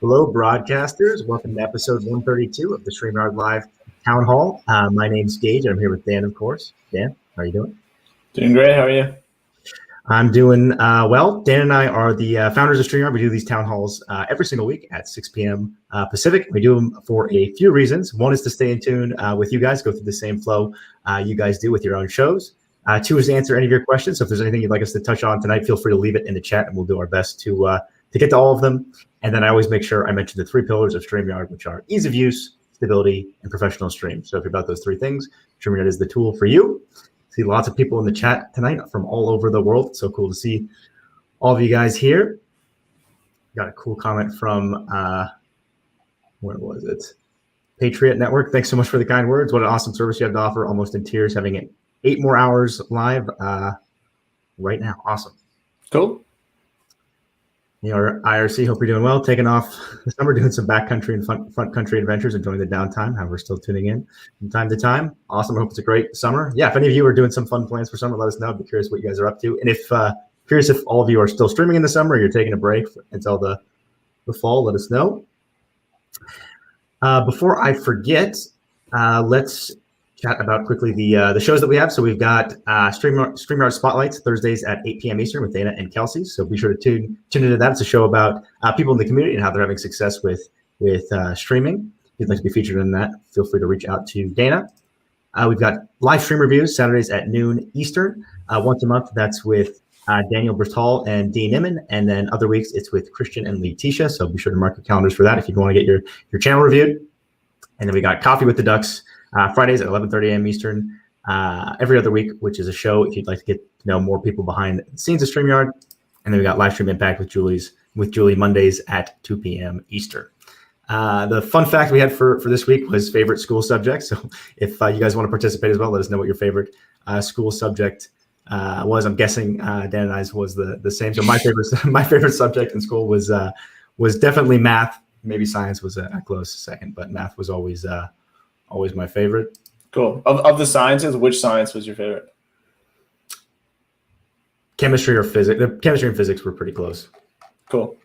Hello, broadcasters. Welcome to episode 132 of the StreamYard Live Town Hall. My name's Geige, and I'm here with Dan, of course. Dan, how are you doing? Doing great. How are you? I'm doing well. Dan and I are the founders of StreamYard. We do these town halls every single week at 6 p.m. Pacific. We do them for a few reasons. One is to stay in tune with you guys, go through the same flow you guys do with your own shows. Two is to answer any of your questions. So if there's anything you'd like us to touch on tonight, feel free to leave it in the chat, and we'll do our best to get to all of them. And then I always make sure I mention the three pillars of StreamYard, which are ease of use, stability, and professional stream. So if you're about those three things, StreamYard is the tool for you. See lots of people in the chat tonight from all over the world. It's so cool to see all of you guys here. Got a cool comment from, where was it? Patriot Network. Thanks so much for the kind words. What an awesome service you have to offer. Almost in tears, having it 8 more hours live right now. Awesome. Cool. Our IRC, hope you're doing well. Taking off the summer, doing some backcountry and front country adventures, enjoying the downtime. However, still tuning in from time to time. Awesome. I hope it's a great summer. Yeah, if any of you are doing some fun plans for summer, let us know. I'd be curious what you guys are up to. And if curious if all of you are still streaming in the summer or you're taking a break until the fall, let us know. Before I forget, let's chat about quickly the shows that we have. So we've got StreamYard Spotlights Thursdays at 8 p.m. Eastern with Dana and Kelsey. So be sure to tune into that. It's a show about people in the community and how they're having success with streaming. If you'd like to be featured in that, feel free to reach out to Dana. We've got live stream reviews Saturdays at noon Eastern. Once a month, that's with Daniel Bertal and Dean Nimmin. And then other weeks, it's with Christian and Letitia. So be sure to mark your calendars for that if you want to get your channel reviewed. And then we got Coffee with the Ducks Fridays at 11:30 a.m. Eastern every other week, which is a show if you'd like to get to know more people behind the scenes of StreamYard. And then we got Live Stream Impact with Julie Mondays at 2 p.m. Eastern. The fun fact we had for this week was favorite school subject. So if you guys want to participate as well, let us know what your favorite school subject was. I'm guessing Dan and I's was the same. So my favorite subject in school was definitely math. Maybe science was a close second, but math was always my favorite. Cool. Of the sciences, which science was your favorite? Chemistry or physics? The chemistry and physics were pretty close. Cool.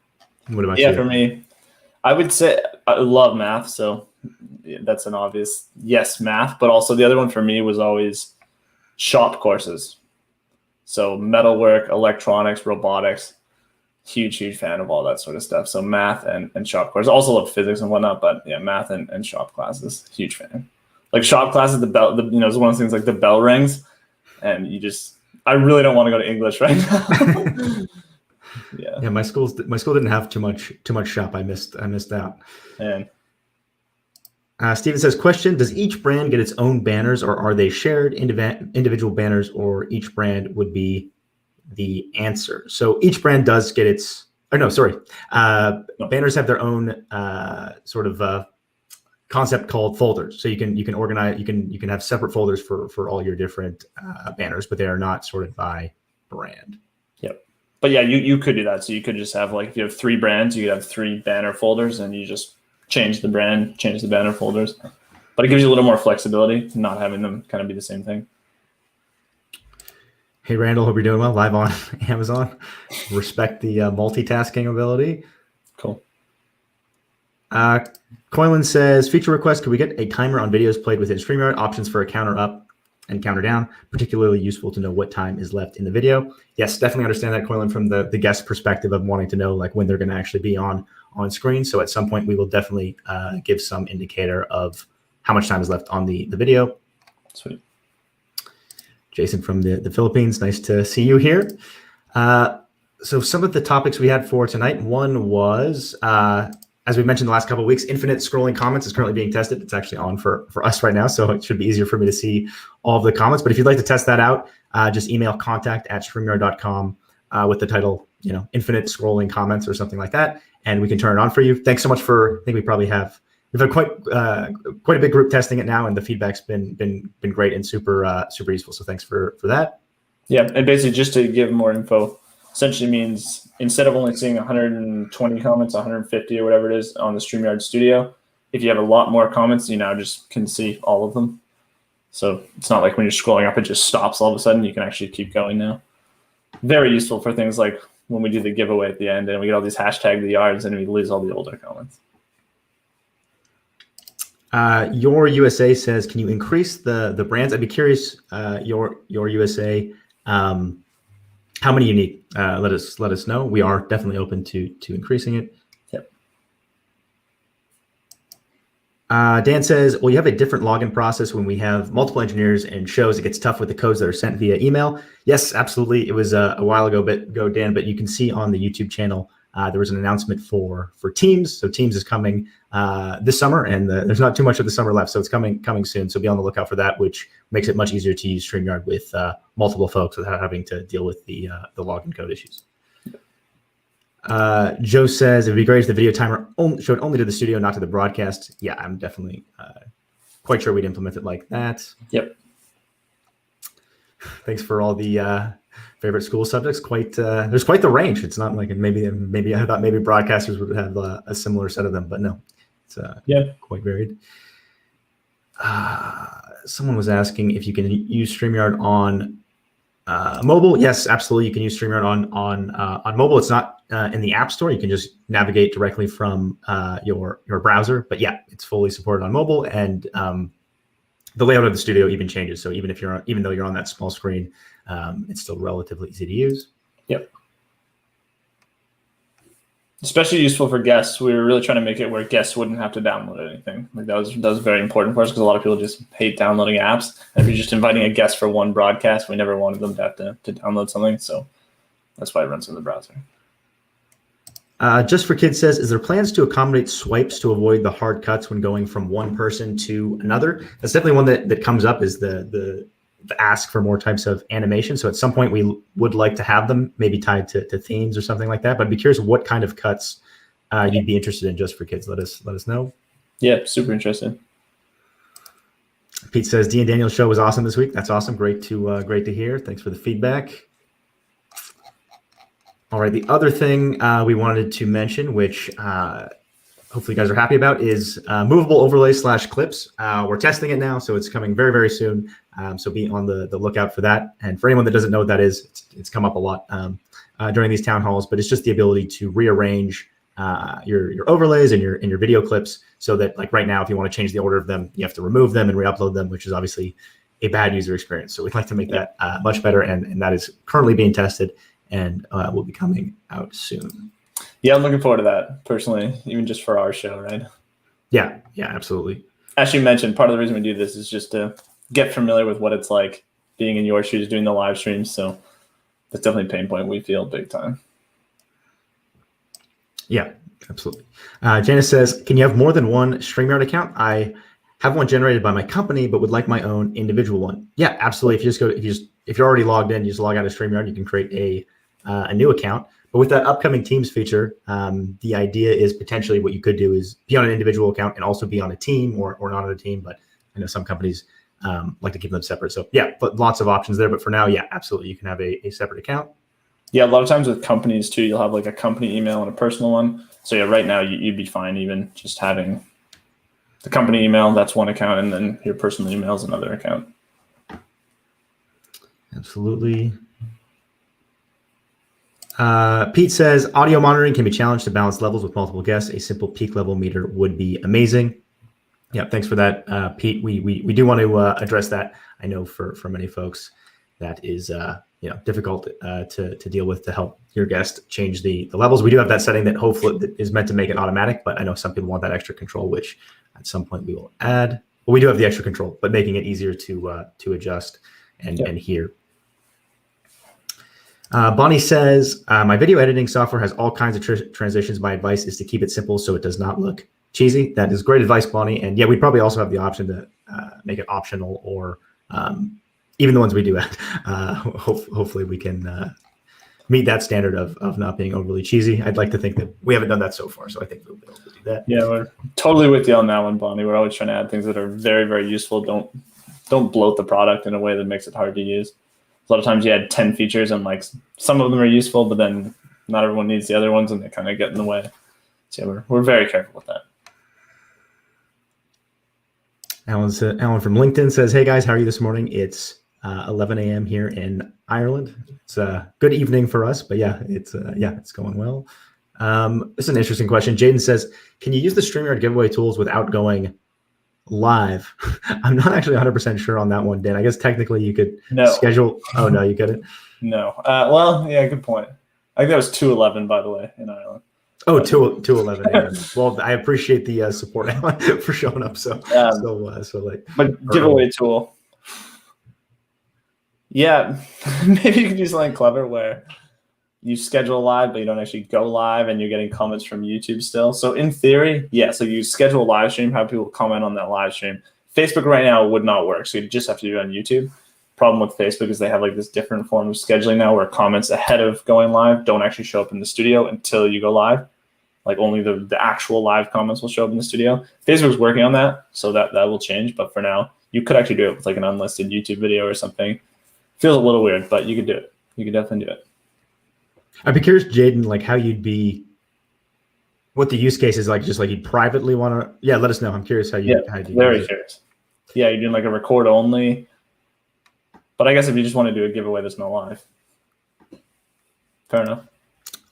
What about you? Yeah, for me, I would say I love math, so that's an obvious yes, math. But also the other one for me was always shop courses. So metalwork, electronics, robotics. Huge fan of all that sort of stuff. So math and shop courses. Also love physics and whatnot, but yeah, math and shop classes. Huge fan. Like shop classes, it's one of those things like the bell rings, and I really don't want to go to English right now. Yeah. My school didn't have too much shop. I missed out. Man. Steven says, question, does each brand get its own banners, or are they shared individual banners, or each brand would be the answer? So each brand does get its, banners have their own sort of concept called folders. So you can organize, you can have separate folders for all your different banners, but they are not sorted by brand. Yep. But yeah, you could do that. So you could just have, like, if you have 3 brands, you could have 3 banner folders, and you just change the brand, change the banner folders. But it gives you a little more flexibility, not having them kind of be the same thing. Hey, Randall, hope you're doing well. Live on Amazon. Respect the multitasking ability. Cool. Coilan says, feature request, could we get a timer on videos played within StreamYard? Options for a counter up and counter down. Particularly useful to know what time is left in the video. Yes, definitely understand that, Coilan, from the guest perspective of wanting to know like when they're going to actually be on screen. So at some point, we will definitely give some indicator of how much time is left on the video. Sweet. Jason from the Philippines, nice to see you here. So some of the topics we had for tonight, one was, as we mentioned the last couple of weeks, infinite scrolling comments is currently being tested. It's actually on for us right now, so it should be easier for me to see all of the comments. But if you'd like to test that out, just email contact@streamyard.com with the title, infinite scrolling comments or something like that, and we can turn it on for you. Thanks so much I think we've had quite a big group testing it now, and the feedback's been great and super useful. So thanks for that. Yeah, and basically just to give more info, essentially means instead of only seeing 120 comments, 150 or whatever it is on the StreamYard Studio, if you have a lot more comments, you now just can see all of them. So it's not like when you're scrolling up, it just stops all of a sudden. You can actually keep going now. Very useful for things like when we do the giveaway at the end, and we get all these hashtag the yards, and we lose all the older comments. Your USA says, can you increase the brands? I'd be curious. Your USA, how many you need? Let us know. We are definitely open to increasing it. Yep. Dan says, well, you have a different login process when we have multiple engineers and shows. It gets tough with the codes that are sent via email. Yes, absolutely. It was a while ago, Dan, but you can see on the YouTube channel, there was an announcement for Teams. So Teams is coming this summer, and there's not too much of the summer left. So it's coming soon. So be on the lookout for that, which makes it much easier to use StreamYard with multiple folks without having to deal with the login code issues. Joe says, it would be great if the video timer showed only to the studio, not to the broadcast. Yeah, I'm definitely quite sure we'd implement it like that. Yep. Thanks for all the favorite school subjects. There's quite the range. It's not like maybe I thought maybe broadcasters would have a similar set of them, but no, it's quite varied. Someone was asking if you can use StreamYard on mobile. Yes, absolutely. You can use StreamYard on mobile. It's not in the App Store. You can just navigate directly from your browser. But yeah, it's fully supported on mobile, and the layout of the studio even changes. So even though you're on that small screen, it's still relatively easy to use. Yep. Especially useful for guests. We were really trying to make it where guests wouldn't have to download anything. Like that was very important for us because a lot of people just hate downloading apps. And if you're just inviting a guest for one broadcast, we never wanted them to have to download something. So that's why it runs in the browser. Just for Kids says, is there plans to accommodate swipes to avoid the hard cuts when going from one person to another? That's definitely one that comes up, is the ask for more types of animation. So at some point we would like to have them maybe tied to themes or something like that. But I'd be curious what kind of cuts you'd be interested in just for kids. Let us know. Yeah, super interested. Pete says, Dee and Daniel's show was awesome this week. That's awesome. Great to hear. Thanks for the feedback. All right, the other thing we wanted to mention, which hopefully you guys are happy about, is movable overlay / clips. We're testing it now, so it's coming very, very soon. So be on the lookout for that. And for anyone that doesn't know what that is, it's come up a lot during these town halls, but it's just the ability to rearrange your overlays and your video clips so that, like right now, if you want to change the order of them, you have to remove them and re-upload them, which is obviously a bad user experience. So we'd like to make that much better, and that is currently being tested and will be coming out soon. Yeah, I'm looking forward to that personally, even just for our show, right? Yeah, absolutely. As you mentioned, part of the reason we do this is just to get familiar with what it's like being in your shoes doing the live streams. So that's definitely a pain point we feel big time. Yeah, absolutely. Janice says, can you have more than one StreamYard account? I have one generated by my company, but would like my own individual one. Yeah, absolutely. If you're already logged in, you just log out of StreamYard, you can create a new account. But with that upcoming Teams feature, the idea is potentially what you could do is be on an individual account and also be on a team or not on a team. But I know some companies like to keep them separate. So yeah, but lots of options there. But for now, yeah, absolutely. You can have a separate account. Yeah, a lot of times with companies too, you'll have like a company email and a personal one. So yeah, right now you'd be fine even just having the company email, that's one account, and then your personal email is another account. Absolutely. Pete says, audio monitoring can be challenged to balance levels with multiple guests. A simple peak level meter would be amazing. Yeah, thanks for that, Pete. We do want to address that. I know for many folks that is difficult to deal with, to help your guest change the levels. We do have that setting that hopefully is meant to make it automatic, but I know some people want that extra control, which at some point we will add. Well, we do have the extra control, but making it easier to adjust and hear. Bonnie says, my video editing software has all kinds of transitions. My advice is to keep it simple so it does not look cheesy. That is great advice, Bonnie. And yeah, we probably also have the option to make it optional, or even the ones we do add. Hopefully we can meet that standard of not being overly cheesy. I'd like to think that we haven't done that so far, so I think we'll be able to do that. Yeah, we're totally with you on that one, Bonnie. We're always trying to add things that are very, very useful. Don't bloat the product in a way that makes it hard to use. A lot of times you add 10 features and like some of them are useful, but then not everyone needs the other ones and they kind of get in the way. So yeah, we're very careful with that. Alan from LinkedIn says, hey guys, how are you this morning? It's 11 a.m. here in Ireland. It's a good evening for us, but yeah, it's going well. This is an interesting question. Jaden says, can you use the StreamYard giveaway tools without going live? I'm not actually 100% sure on that one, Dan. I guess technically you could schedule. Oh, no, you couldn't? No. Well, yeah, good point. I think that was 2:11, by the way, in Ireland. Oh, 2:11 a.m. Well, I appreciate the support for showing up so late. But giveaway tool. Yeah, maybe you could do something clever where you schedule live, but you don't actually go live, and you're getting comments from YouTube still. So in theory, yeah. So you schedule a live stream, have people comment on that live stream. Facebook right now would not work, so you just have to do it on YouTube. Problem with Facebook is they have like this different form of scheduling now, where comments ahead of going live don't actually show up in the studio until you go live. Like only the actual live comments will show up in the studio. Facebook's working on that, so that will change. But for now, you could actually do it with like an unlisted YouTube video or something. Feels a little weird, but you could do it. You could definitely do it. I'd be curious, Jaden, like what the use case is like. Just like you'd privately want to. Yeah, let us know. I'm curious how you. Very curious. Yeah, you're doing like a record only. But I guess if you just want to do a giveaway that's not live, fair enough.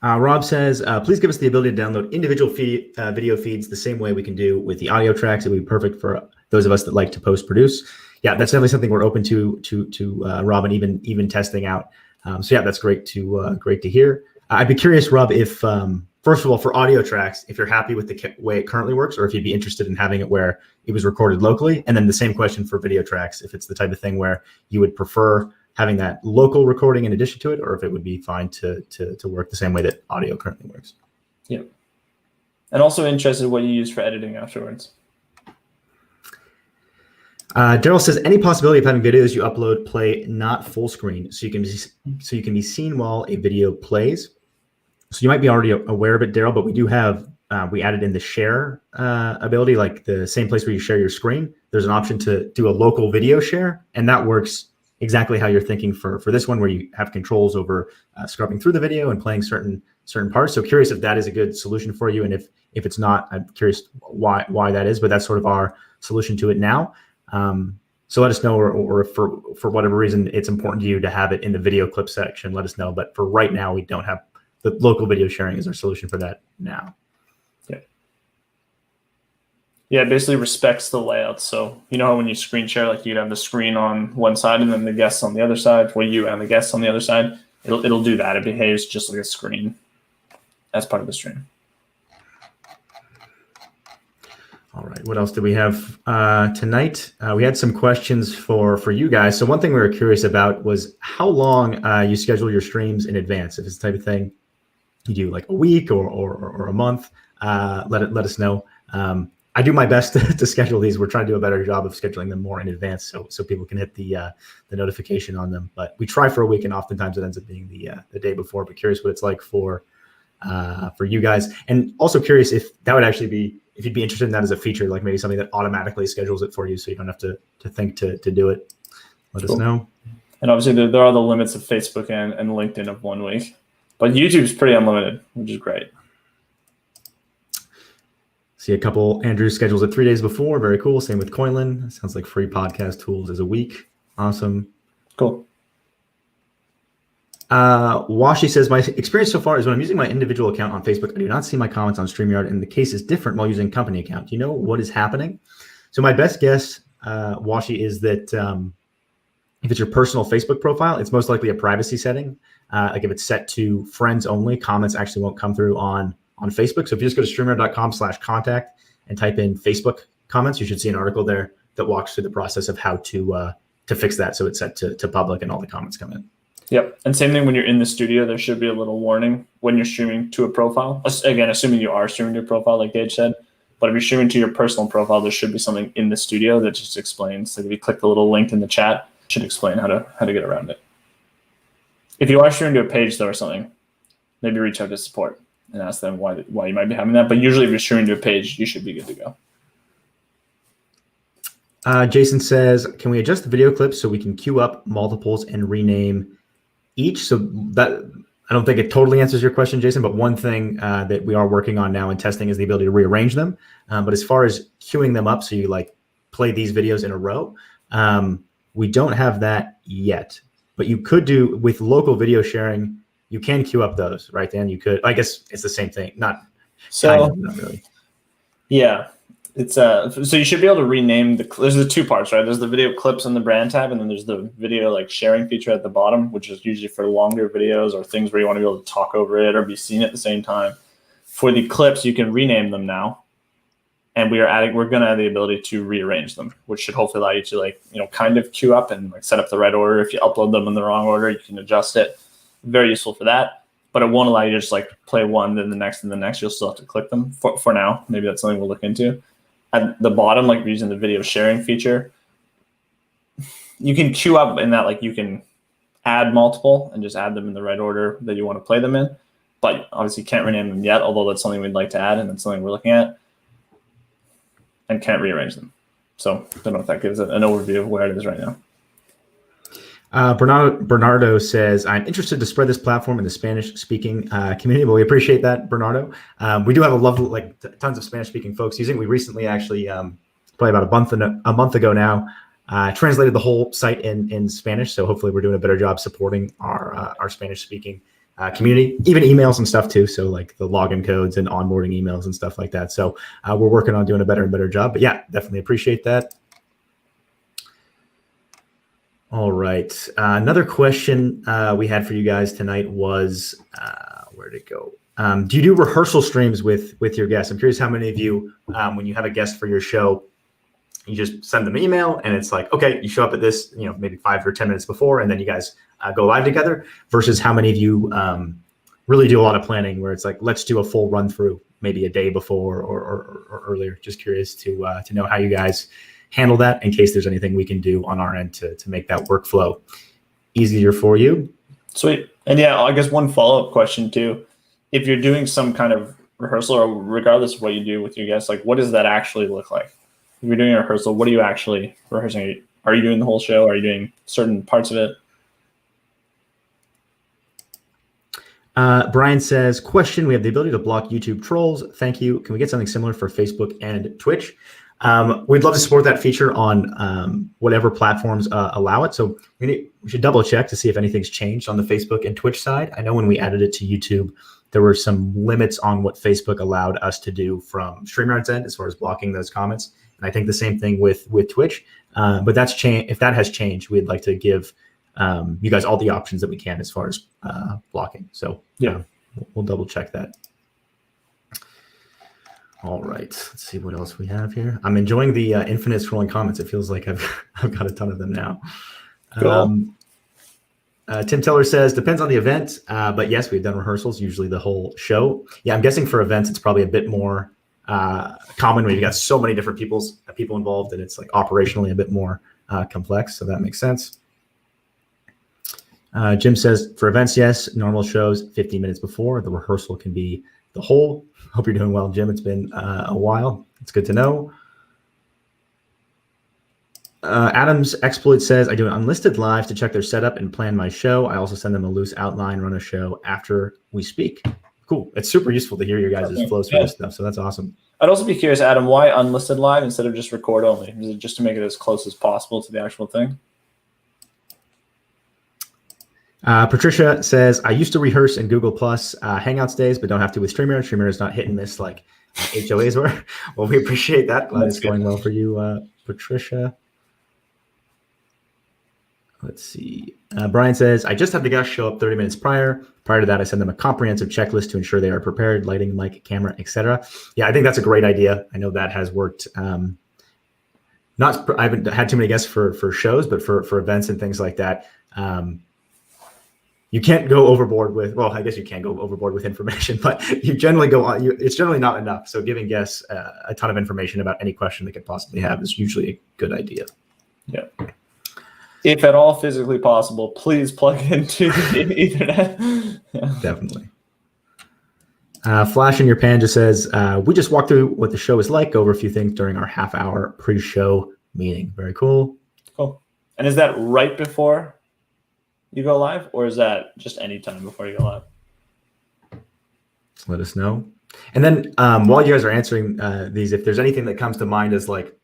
Rob says, please give us the ability to download individual video feeds the same way we can do with the audio tracks. It would be perfect for those of us that like to post-produce. Yeah, that's definitely something we're open to Rob, and even testing out. So yeah, that's great to hear. I'd be curious, Rob, if first of all, for audio tracks, if you're happy with the way it currently works, or if you'd be interested in having it where it was recorded locally. And then the same question for video tracks, if it's the type of thing where you would prefer having that local recording in addition to it, or if it would be fine to work the same way that audio currently works. Yeah. And also interested in what you use for editing afterwards. Daryl says, any possibility of having videos you upload play not full screen so you can be seen while a video plays? So you might be already aware of it, Daryl, but we do have we added in the share ability, like the same place where you share your screen. There's an option to do a local video share, and that works exactly how you're thinking for this one, where you have controls over scrubbing through the video and playing certain parts. So curious if that is a good solution for you, and if it's not, I'm curious why that is. But that's sort of our solution to it now. So let us know, or if for whatever reason it's important to you to have it in the video clip section, let us know. But for right now, we don't have the local video sharing is our solution for that now. Yeah, it basically respects the layout. So you know how when you screen share, like you'd have the screen on one side and then the guests on the other side, where you and the guests on the other side, it'll do that. It behaves just like a screen as part of the stream. All right, what else do we have tonight? We had some questions for you guys. So one thing we were curious about was how long you schedule your streams in advance. If it's the type of thing you do like a week or a month, let us know. I do my best to schedule these. We're trying to do a better job of scheduling them more in advance, so people can hit the notification on them. But we try for a week, and oftentimes it ends up being the day before. But curious what it's like for you guys, and also curious if that would actually be, if you'd be interested in that as a feature, like maybe something that automatically schedules it for you, so you don't have to think to do it. Let us know. And obviously there are the limits of Facebook and LinkedIn of 1 week, but YouTube's pretty unlimited, which is great. See a couple. Andrew schedules it 3 days before. Very cool. Same with Coinlin. Sounds like free podcast tools is a week. Awesome. Cool. Washi says, my experience so far is when I'm using my individual account on Facebook, I do not see my comments on StreamYard, and the case is different while using company account. Do you know what is happening? So my best guess, Washi, is that if it's your personal Facebook profile, it's most likely a privacy setting. Like if it's set to friends only, comments actually won't come through on Facebook. So if you just go to StreamYard.com/contact and type in Facebook comments, you should see an article there that walks through the process of how to fix that, so it's set to public and all the comments come in. Yep. And same thing when you're in the studio, there should be a little warning when you're streaming to a profile. Again, assuming you are streaming to a profile, like Geige said. But if you're streaming to your personal profile, there should be something in the studio that just explains. Like if you click the little link in the chat, it should explain how to get around it. If you are streaming to a page, though, or something, maybe reach out to support and ask them why you might be having that. But usually if you're streaming to a page, you should be good to go. Jason says, can we adjust the video clips so we can queue up multiples and rename each? So that, I don't think it totally answers your question, Jason, but one thing that we are working on now and testing is the ability to rearrange them. But as far as queuing them up, so you like play these videos in a row, We don't have that yet, but you could do with local video sharing. You can queue up those, right, Dan? You could. I guess it's the same thing. Not really. Yeah, it's so you should be able to rename there's the two parts, right? There's the video clips on the brand tab, and then there's the video like sharing feature at the bottom, which is usually for longer videos or things where you want to be able to talk over it or be seen at the same time. For the clips, you can rename them now, and we're going to add the ability to rearrange them, which should hopefully allow you to kind of queue up and like set up the right order. If you upload them in the wrong order, you can adjust it. Very useful for that. But it won't allow you to just like play one, then the next, and the next. You'll still have to click them for now. Maybe that's something we'll look into. At the bottom, like we're using the video sharing feature, you can queue up in that, like you can add multiple and just add them in the right order that you want to play them in. But obviously can't rename them yet, although that's something we'd like to add and that's something we're looking at. And can't rearrange them. So I don't know if that gives an overview of where it is right now. Bernardo says, I'm interested to spread this platform in the Spanish-speaking community. Well, we appreciate that, Bernardo. We do have a lovely, tons of Spanish-speaking folks using. We recently actually, probably about a month ago now, translated the whole site in Spanish. So hopefully we're doing a better job supporting our Spanish-speaking community, even emails and stuff too. So like the login codes and onboarding emails and stuff like that. So we're working on doing a better and better job. But yeah, definitely appreciate that. All right. Another question we had for you guys tonight was, where'd it go? Do you do rehearsal streams with your guests? I'm curious how many of you, when you have a guest for your show, you just send them an email and it's like, okay, you show up at this, maybe 5 or 10 minutes before, and then you guys go live together, versus how many of you really do a lot of planning where it's like, let's do a full run through maybe a day before or earlier. Just curious to know how you guys handle that in case there's anything we can do on our end to make that workflow easier for you. Sweet. And yeah, I guess one follow-up question too. If you're doing some kind of rehearsal, or regardless of what you do with your guests, like what does that actually look like? If you're doing a rehearsal, what are you actually rehearsing? Are you doing the whole show? Are you doing certain parts of it? Brian says, question, we have the ability to block YouTube trolls. Thank you. Can we get something similar for Facebook and Twitch? We'd love to support that feature on whatever platforms allow it. So we should double check to see if anything's changed on the Facebook and Twitch side. I know when we added it to YouTube, there were some limits on what Facebook allowed us to do from StreamYard's end as far as blocking those comments. And I think the same thing with Twitch. But that's changed. If that has changed, we'd like to give you guys all the options that we can as far as blocking. So yeah, we'll double check that. All right, let's see what else we have here. I'm enjoying the infinite scrolling comments. It feels like I've got a ton of them now. Cool. Tim Teller says, depends on the event, but yes, we've done rehearsals, usually the whole show. Yeah, I'm guessing for events, it's probably a bit more common when you've got so many different people involved, and it's like operationally a bit more complex, so that makes sense. Jim says, for events, yes, normal shows 15 minutes before. The rehearsal can be the whole. Hope you're doing well, Jim. It's been a while. It's good to know. Adam's Exploit says, I do an unlisted live to check their setup and plan my show. I also send them a loose outline, run a show after we speak. Cool. It's super useful to hear your guys' flows for this stuff, so that's awesome. I'd also be curious, Adam, why unlisted live instead of just record only? Is it just to make it as close as possible to the actual thing? Patricia says, I used to rehearse in Google Plus Hangouts days, but don't have to with StreamYard. StreamYard is not hit and miss like HOAs were. Well, we appreciate that. Glad it's going well for you, Patricia. Let's see. Brian says, I just have the guests show up 30 minutes prior. Prior to that, I send them a comprehensive checklist to ensure they are prepared, lighting, mic, camera, etc. Yeah, I think that's a great idea. I know that has worked. I haven't had too many guests for shows, but for events and things like that, you can't go overboard with, well, I guess you can go overboard with information, but you generally go on, it's generally not enough. So giving guests a ton of information about any question they could possibly have is usually a good idea. Yeah. If at all physically possible, please plug into the Ethernet. Yeah. Definitely. Flash in your pan just says, we just walked through what the show is like, go over a few things during our half-hour pre-show meeting. Very cool. Cool. And is that right before you go live, or is that just any time before you go live? Let us know. And then while you guys are answering these, if there's anything that comes to mind as like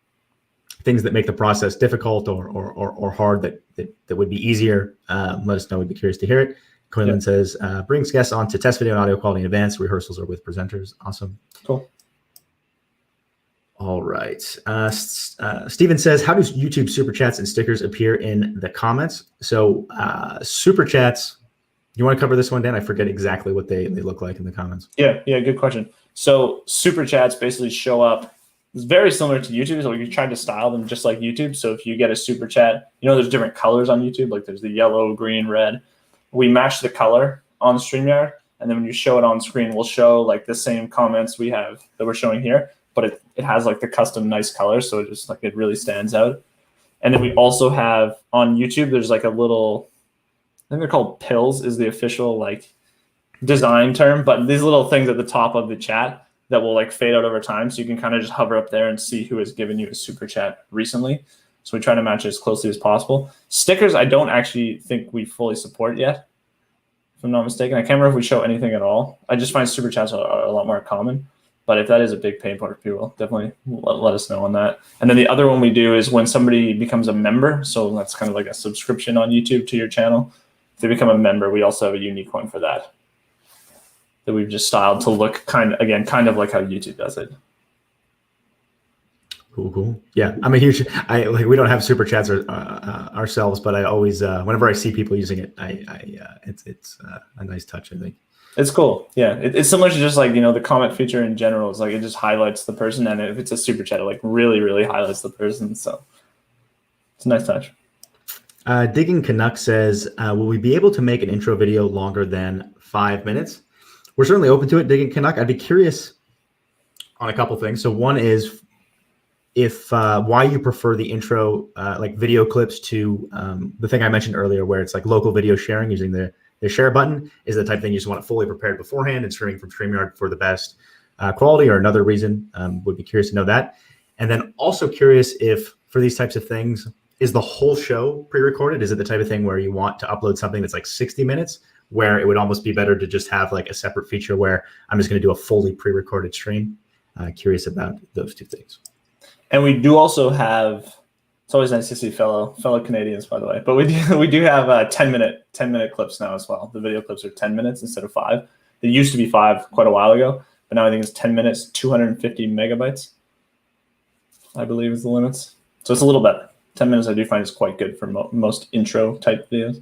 things that make the process difficult or hard that would be easier, let us know. We'd be curious to hear it. Quinlan says, brings guests on to test video and audio quality in advance. Rehearsals are with presenters. Awesome. Cool. All right. Steven says, how do YouTube super chats and stickers appear in the comments? So super chats, you want to cover this one, Dan? I forget exactly what they look like in the comments. Yeah, good question. So super chats basically show up. It's very similar to YouTube. So you try to style them just like YouTube. So if you get a super chat, there's different colors on YouTube. Like there's the yellow, green, red. We match the color on StreamYard. And then when you show it on screen, we'll show like the same comments we have that we're showing here. But it has like the custom nice color. So it just like it really stands out. And then we also have on YouTube, there's like a little, I think they're called pills is the official like design term, but these little things at the top of the chat that will like fade out over time. So you can kind of just hover up there and see who has given you a super chat recently. So we try to match it as closely as possible. Stickers, I don't actually think we fully support yet, if I'm not mistaken. I can't remember if we show anything at all. I just find super chats are a lot more common. But if that is a big pain point for people, definitely let us know on that. And then the other one we do is when somebody becomes a member. So that's kind of like a subscription on YouTube to your channel. If they become a member, we also have a unique one for that we've just styled to look kind of like how YouTube does it. Cool. Yeah, I'm a huge. We don't have super chats ourselves, but I always whenever I see people using it, it's a nice touch. I think it's cool. Yeah, it's similar to just like the comment feature in general. It's like it just highlights the person, and if it's a super chat, it like really highlights the person. So it's a nice touch. Digging Canuck says, will we be able to make an intro video longer than 5 minutes? We're certainly open to it, Digging Canuck. I'd be curious on a couple things. So one is if why you prefer the intro like video clips to the thing I mentioned earlier where it's like local video sharing using the share button is the type of thing you just want it fully prepared beforehand and streaming from StreamYard for the best quality, or another reason. Would be curious to know that. And then also curious if for these types of things, is the whole show pre-recorded? Is it the type of thing where you want to upload something that's like 60 minutes where it would almost be better to just have like a separate feature where I'm just going to do a fully pre-recorded stream? Curious about those two things. And we do also have, it's always nice to see fellow Canadians, by the way, but we do have 10 minute clips now as well. The video clips are 10 minutes instead of 5. It used to be 5 quite a while ago, but now I think it's 10 minutes, 250 megabytes, I believe is the limits. So it's a little better. 10 minutes I do find is quite good for most intro type videos.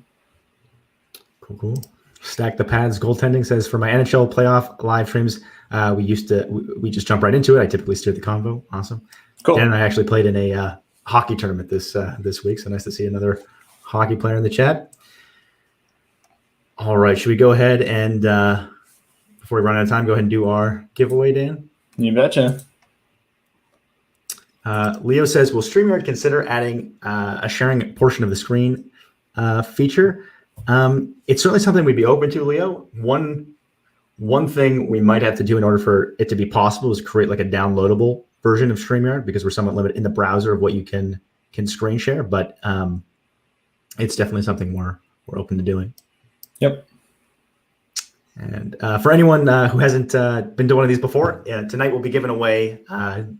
Cool. Stack the Pads goaltending says, for my NHL playoff live streams, we just jump right into it. I typically steer the convo. Awesome. Cool. And I actually played in a hockey tournament this week, so nice to see another hockey player in the chat. All right, should we go ahead and before we run out of time, go ahead and do our giveaway, Dan? You betcha. Leo says, will StreamYard consider adding a sharing portion of the screen feature? It's certainly something we'd be open to, Leo. One thing we might have to do in order for it to be possible is create like a downloadable version of StreamYard, because we're somewhat limited in the browser of what you can screen share, but it's definitely something we're open to doing. Yep. And for anyone who hasn't been to one of these before, tonight we'll be giving away,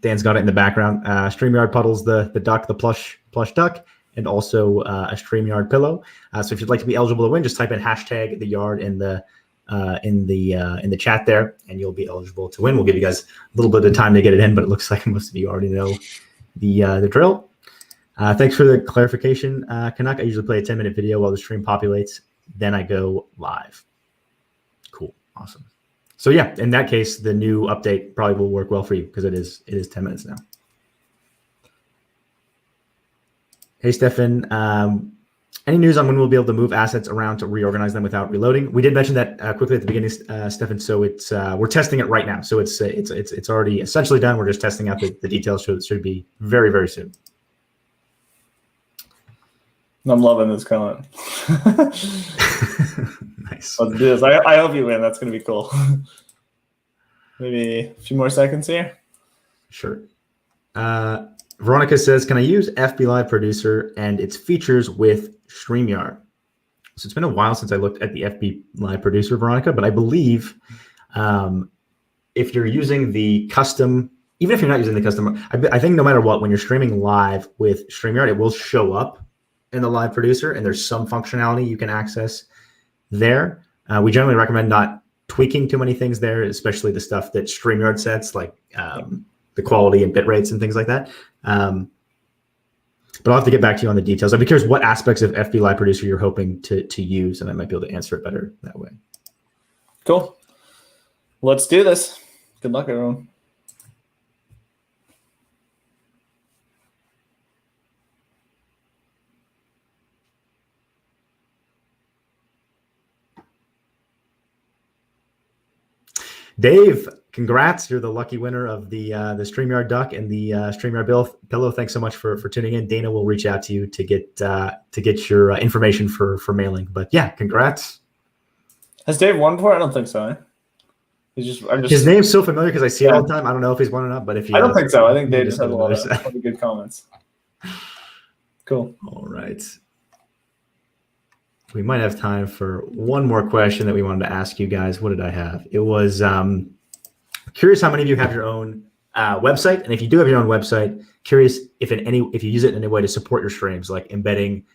Dan's got it in the background, StreamYard Puddles, the duck, the plush duck, and also a StreamYard pillow. So if you'd like to be eligible to win, just type in hashtag the yard in the chat there, and you'll be eligible to win. We'll give you guys a little bit of time to get it in, but it looks like most of you already know the drill. Thanks for the clarification, Canuck. I usually play a 10-minute video while the stream populates, then I go live. Cool, awesome. So yeah, in that case, the new update probably will work well for you because it is 10 minutes now. Hey, Stefan. Any news on when we'll be able to move assets around to reorganize them without reloading? We did mention that quickly at the beginning, Stefan. So it's we're testing it right now. So it's already essentially done. We're just testing out the details. So it should be very, very soon. I'm loving this comment. Nice. Let's do this. I hope you win. That's going to be cool. Maybe a few more seconds here. Sure. Veronica says, can I use FB Live Producer and its features with StreamYard? So it's been a while since I looked at the FB Live Producer, Veronica, but I believe if you're using the custom even if you're not using the custom, I think no matter what, when you're streaming live with StreamYard, it will show up in the live producer, and there's some functionality you can access there. We generally recommend not tweaking too many things there, especially the stuff that StreamYard sets, like the quality and bit rates and things like that. But I'll have to get back to you on the details. I'd be curious what aspects of FB Live Producer you're hoping to use, and I might be able to answer it better that way. Cool. Let's do this. Good luck, everyone. Dave, congrats! You're the lucky winner of the StreamYard Duck and the StreamYard Pillow. Thanks so much for tuning in. Dana will reach out to you to get your information for mailing. But yeah, congrats. Has Dave won before? I don't think so. His name's so familiar because I see it all the time. I don't know if he's won or not, but if he I don't think so. I think Dave just has a lot of good comments. Cool. All right. We might have time for one more question that we wanted to ask you guys. What did I have? It was curious how many of you have your own website, and if you do have your own website, curious if you use it in any way to support your streams, like embedding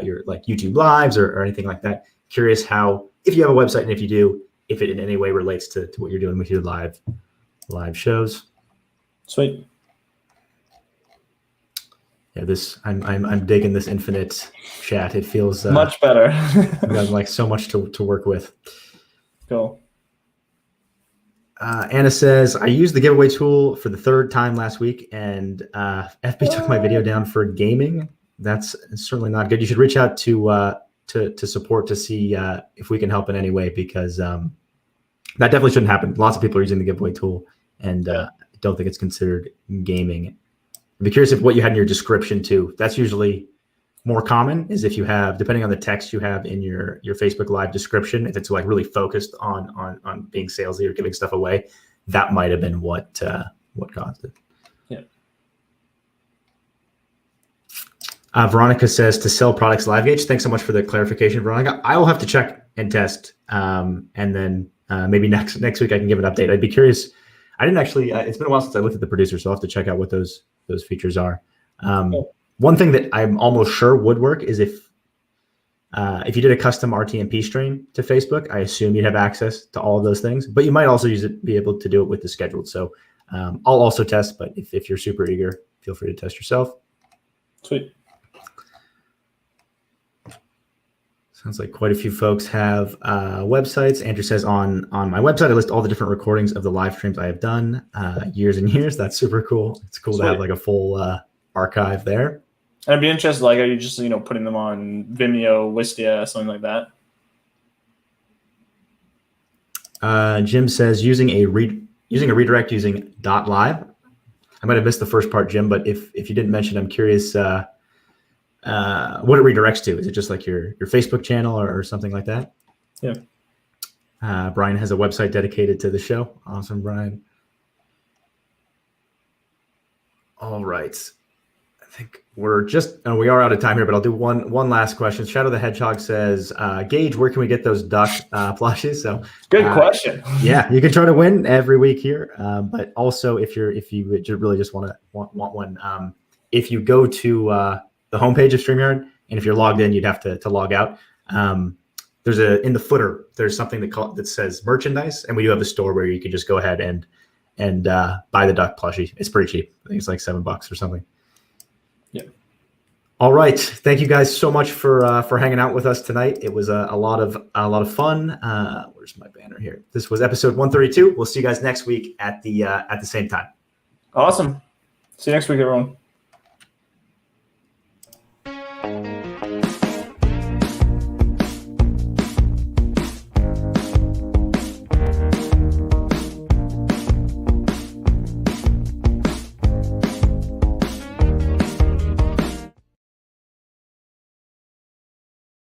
your like YouTube lives or anything like that. Curious how, if you have a website, and if you do, if it in any way relates to what you're doing with your live shows. Sweet. Yeah, I'm digging this infinite chat. It feels much better. We've got like so much to work with. Cool. Anna says, I used the giveaway tool for the 3rd time last week, and FB took my video down for gaming. That's certainly not good. You should reach out to support to see if we can help in any way, because that definitely shouldn't happen. Lots of people are using the giveaway tool, and I don't think it's considered gaming. I'd be curious if what you had in your description too. That's usually more common, is if you have, depending on the text you have in your Facebook Live description, if it's like really focused on being salesy or giving stuff away, that might have been what caused it. Yeah. Veronica says to sell products live, Geige. Thanks so much for the clarification, Veronica. I will have to check and test, and then maybe next week I can give an update. I'd be curious. I didn't actually. It's been a while since I looked at the producer, so I'll have to check out what those features are. One thing that I'm almost sure would work is if you did a custom RTMP stream to Facebook, I assume you'd have access to all of those things. But you might also be able to do it with the scheduled. So I'll also test. But if you're super eager, feel free to test yourself. Sweet. Sounds like quite a few folks have websites. Andrew says on my website, I list all the different recordings of the live streams I have done years and years. That's super cool. It's cool to have like a full archive there. I'd be interested, like, are you just, putting them on Vimeo, Wistia, something like that? Jim says using a redirect using .live. I might have missed the first part, Jim, but if you didn't mention, I'm curious what it redirects to. Is it just like your Facebook channel or something like that? Yeah. Brian has a website dedicated to the show. Awesome, Brian. All right. I think we are out of time here, but I'll do one last question. Shadow the Hedgehog says, Geige, where can we get those duck plushies? So good question. Yeah, you can try to win every week here. But also if you really just want one, if you go to the homepage of StreamYard, and if you're logged in, you'd have to log out. There's in the footer, there's something that says merchandise, and we do have a store where you can just go ahead and buy the duck plushie. It's pretty cheap. I think it's like $7 or something. Yeah. All right. Thank you guys so much for hanging out with us tonight. It was a lot of fun. Where's my banner here? This was episode 132. We'll see you guys next week at the same time. Awesome. See you next week, everyone.